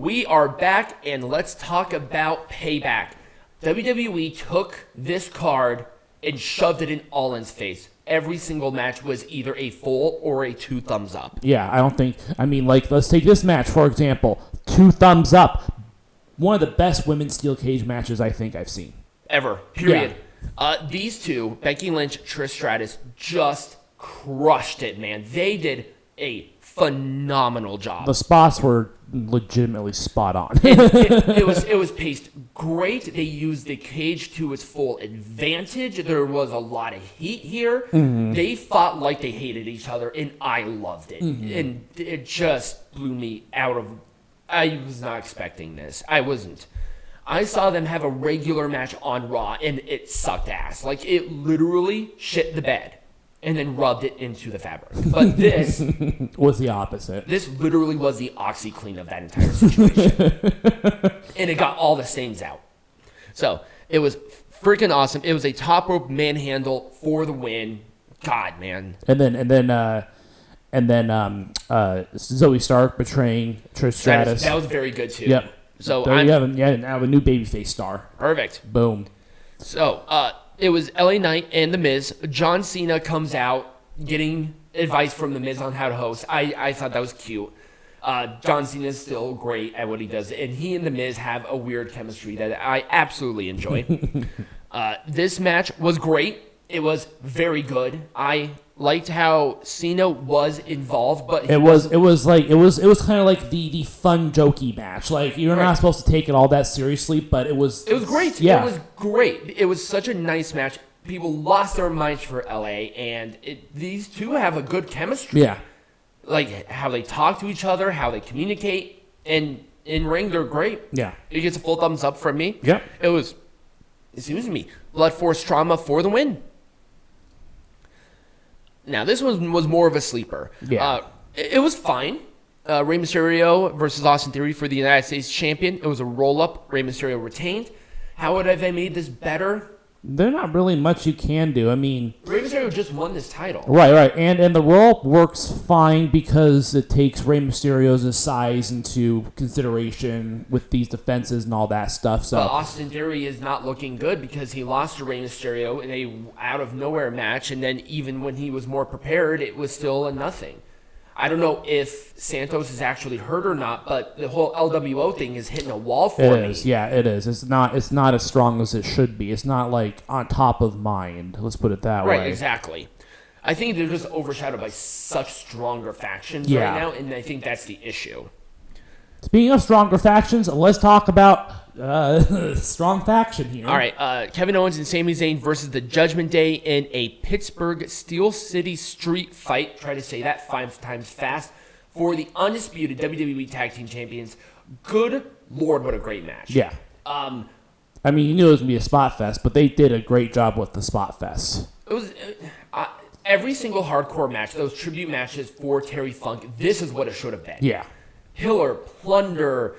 We are back, and let's talk about Payback. WWE took this card and shoved it in Owens' face. Every single match was either a full or a 2 thumbs up. Yeah, let's take this match, for example. 2 thumbs up. One of the best women's steel cage matches I think I've seen. Ever. Period. Yeah. These two, Becky Lynch, Trish Stratus, just crushed it, man. They did a phenomenal job. The spots were legitimately spot on. it was paced great. They used the cage to its full advantage. There was a lot of heat here. Mm-hmm. They fought like they hated each other, and I loved it. Mm-hmm. And it just blew me out of... I was not expecting this. I wasn't. I saw them have a regular match on Raw, and it sucked ass. Like, it literally shit the bed and then rubbed it into the fabric. But this... was the opposite. This literally was the OxyClean of that entire situation. And it got all the stains out. So, it was freaking awesome. It was a top rope manhandle for the win. God, man. And then Zoe Stark betraying Trish Stratus. That was very good, too. Yep. So now have a new babyface star. Perfect. Boom. So, it was LA Knight and The Miz. John Cena comes out getting advice from The Miz on how to host. I thought that was cute. John Cena is still great at what he does, and he and The Miz have a weird chemistry that I absolutely enjoy. This match was great. It was very good. I liked how Cena was involved, but it was kind of like the fun jokey match. Like, you're not supposed to take it all that seriously, but it was great. Yeah. It was great. It was such a nice match. People lost their minds for LA, and these two have a good chemistry. Yeah. Like how they talk to each other, how they communicate, and in ring they're great. Yeah. It gets a full thumbs up from me. Yep. It was, excuse me, Blood Force Trauma for the win. Now, this one was more of a sleeper. Yeah. It was fine. Rey Mysterio versus Austin Theory for the United States champion. It was a roll-up. Rey Mysterio retained. How would I have made this better? There's not really much you can do. I mean, Rey Mysterio just won this title. Right. And the roll-up works fine because it takes Rey Mysterio's size into consideration with these defenses and all that stuff. So but Austin Theory is not looking good because he lost to Rey Mysterio in a out-of-nowhere match, and then even when he was more prepared, it was still a nothing. I don't know if Santos is actually hurt or not, but the whole LWO thing is hitting a wall for me. It is, yeah, it is. It's not as strong as it should be. It's not like on top of mind. Let's put it that way. Right, exactly. I think they're just overshadowed by such stronger factions right now, and I think that's the issue. Speaking of stronger factions, let's talk about strong faction here. All right, Kevin Owens and Sami Zayn versus the Judgment Day in a Pittsburgh Steel City Street fight. Try to say that 5 times fast. For the undisputed WWE Tag Team Champions. Good Lord, what a great match. Yeah. I mean, you knew it was going to be a spot fest, but they did a great job with the spot fest. It was every single hardcore match, those tribute matches for Terry Funk, this is what it should have been. Yeah. Pillar, plunder,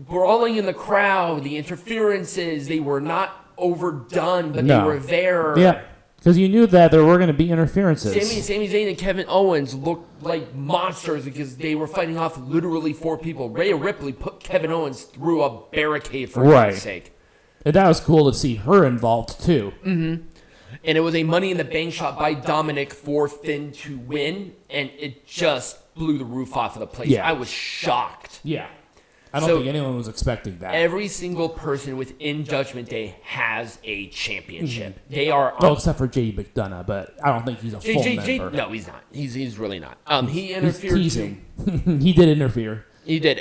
brawling in the crowd, the interferences, they were not overdone, but they were there. Yeah, because you knew that there were going to be interferences. Sami Zayn and Kevin Owens looked like monsters because they were fighting off literally 4 people. Rhea Ripley put Kevin Owens through a barricade for God's sake. And that was cool to see her involved, too. Mm-hmm. And it was a Money in the Bank shot by Dominic for Finn to win, and it just blew the roof off of the place. Yeah. I was shocked. Yeah. I don't think anyone was expecting that. Every single person within Judgment Day has a championship. Mm-hmm. They are... except for Jay McDonough, but I don't think he's a full member. No, he's not. He's really not. He interfered... He's teasing. He did interfere. He did.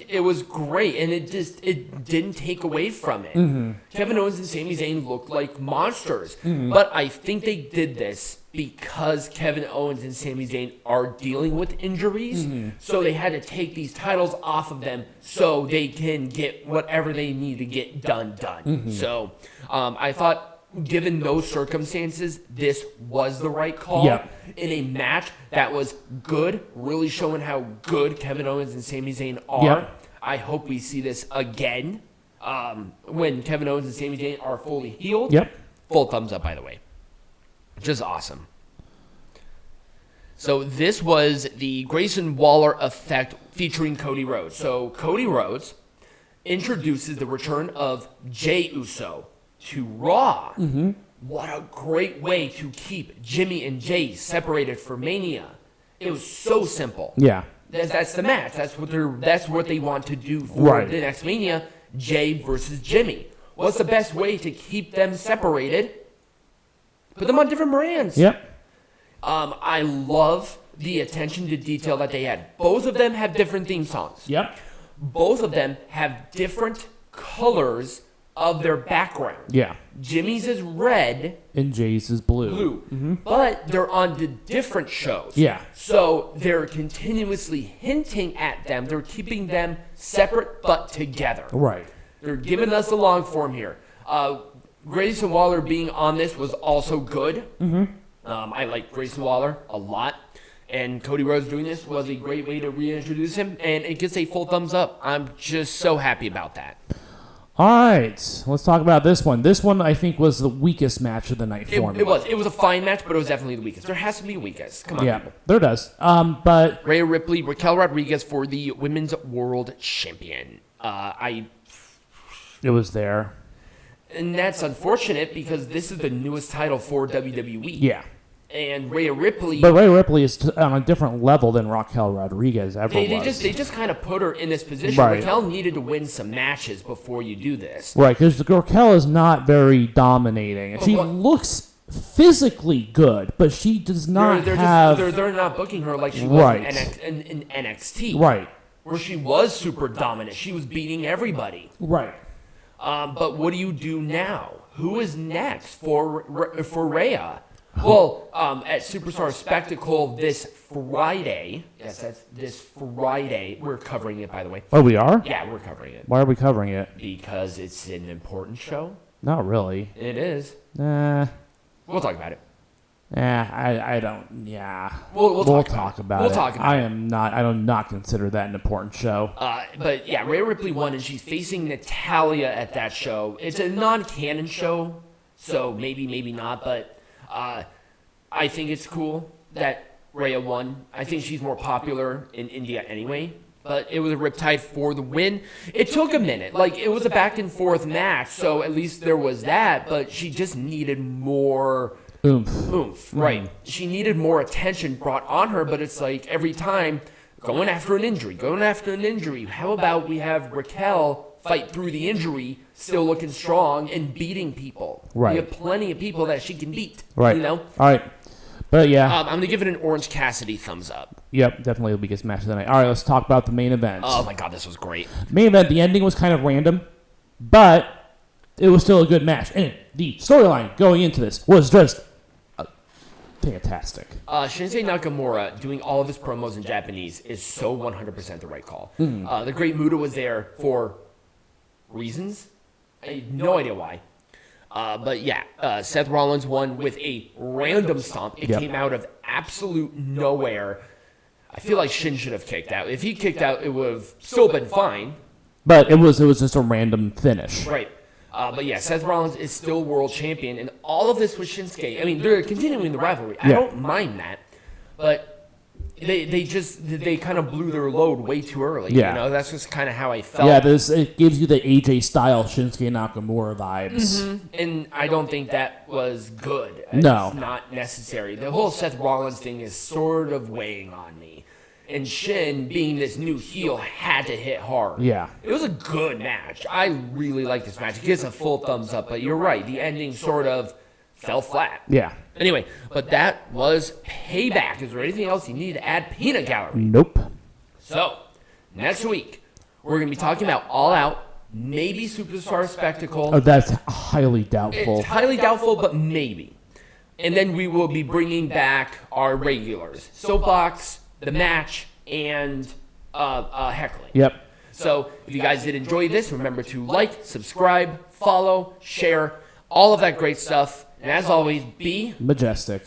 It was great, and it didn't take away from it. Mm-hmm. Kevin Owens and Sami Zayn looked like monsters, but I think they did this because Kevin Owens and Sami Zayn are dealing with injuries, so they had to take these titles off of them so they can get whatever they need to get done. Mm-hmm. So I thought, given those circumstances, this was the right call in a match that was good, really showing how good Kevin Owens and Sami Zayn are. Yep. I hope we see this again when Kevin Owens and Sami Zayn are fully healed. Yep. Full thumbs up, by the way. Just awesome. So this was the Grayson Waller effect featuring Cody Rhodes. So Cody Rhodes introduces the return of Jey Uso to Raw. Mm-hmm. What a great way to keep Jimmy and Jey separated for Mania. It was so simple. Yeah. That's the match. That's what they want to do for the next Mania. Jey versus Jimmy. What's the best way to keep them separated? Put them on different brands. Yep. I love the attention to detail that they had. Both of them have different theme songs. Yep. Both of them have different colors of their background. Yeah. Jimmy's is red. And Jay's is blue. Mm-hmm. But they're on the different shows. Yeah. So they're continuously hinting at them. They're keeping them separate but together. Right. They're giving us the long form here. Grayson Waller being on this was also good. Mm-hmm. I like Grayson Waller a lot. And Cody Rhodes doing this was a great way to reintroduce him. And it gets a full thumbs up. I'm just so happy about that. All right. Let's talk about this one. This one, I think, was the weakest match of the night for me. It was. It was a fine match, but it was definitely the weakest. There has to be a weakest. Come on, yeah, people. There does. But Rhea Ripley, Raquel Rodriguez for the Women's World Champion. It was there. And that's unfortunate because this is the newest title for WWE. Yeah. And Rhea Ripley... But Rhea Ripley is on a different level than Raquel Rodriguez ever was. They just kind of put her in this position. Right. Raquel needed to win some matches before you do this. Right, because Raquel is not very dominating. She looks physically good, but she does not have... They're not booking her like she was in NXT. Right. Where she was super dominant. She was beating everybody. Right. But what do you do now? Who is next for Rhea? Well, at Superstar Spectacle this Friday, yes, that's this Friday. We're covering it, by the way. Oh, we are? Yeah, we're covering it. Why are we covering it? Because it's an important show. Not really. It is. Nah. We'll talk about it. I don't. Yeah. We'll talk about it. We'll talk about it. I do not consider that an important show. But yeah, Rhea Ripley won, and she's facing Natalya at that show. It's a non-canon show, so maybe not. But I think it's cool that Rhea won. I think she's more popular in India anyway. But it was a Riptide for the win. It took a minute. Like, it was a back-and-forth match, so at least there was that. But she just needed more... Oomph, right. She needed more attention brought on her, but it's like every time going after an injury. How about we have Raquel fight through the injury, still looking strong and beating people? Right. We have plenty of people that she can beat. Right. You know? All right. But yeah. I'm going to give it an Orange Cassidy thumbs up. Yep, definitely the biggest match of the night. All right, let's talk about the main event. Oh my God, this was great. Main event, the ending was kind of random, but it was still a good match. And the storyline going into this was just... fantastic. Shinsuke Nakamura doing all of his promos in Japanese is so 100% the right call. The Great Muta was there for reasons. I have no idea why. But yeah, Seth Rollins won with a random stomp. It came out of absolute nowhere. I feel like Shin should have kicked out. If he kicked out, it would have still been fine. But it was just a random finish. Right. But yeah, Seth Rollins is still world champion, and all of this with Shinsuke. I mean, they're continuing the rivalry. I don't mind that, but they kind of blew their load way too early. Yeah. You know, that's just kind of how I felt. Yeah, it gives you the AJ style Shinsuke Nakamura vibes. Mm-hmm. And I don't think that was good. No. It's not necessary. The whole Seth Rollins thing is sort of weighing on me. And Shin, being this new heel, had to hit hard. Yeah. It was a good match. I really like this match. It gets a full thumbs up, but you're right. The ending sort of fell flat. Yeah. Anyway, but that was Payback. Is there anything else you need to add, Peanut Gallery? Nope. So, next week, we're going to be talking about All Out, maybe Superstar Spectacle. Oh, that's highly doubtful. It's highly doubtful, but maybe. And then we will be bringing back our regulars. Soapbox, the match, and heckling. Yep. So if you guys did enjoy this, remember to like, subscribe, follow, share, all of that great stuff. And as always, be majestic.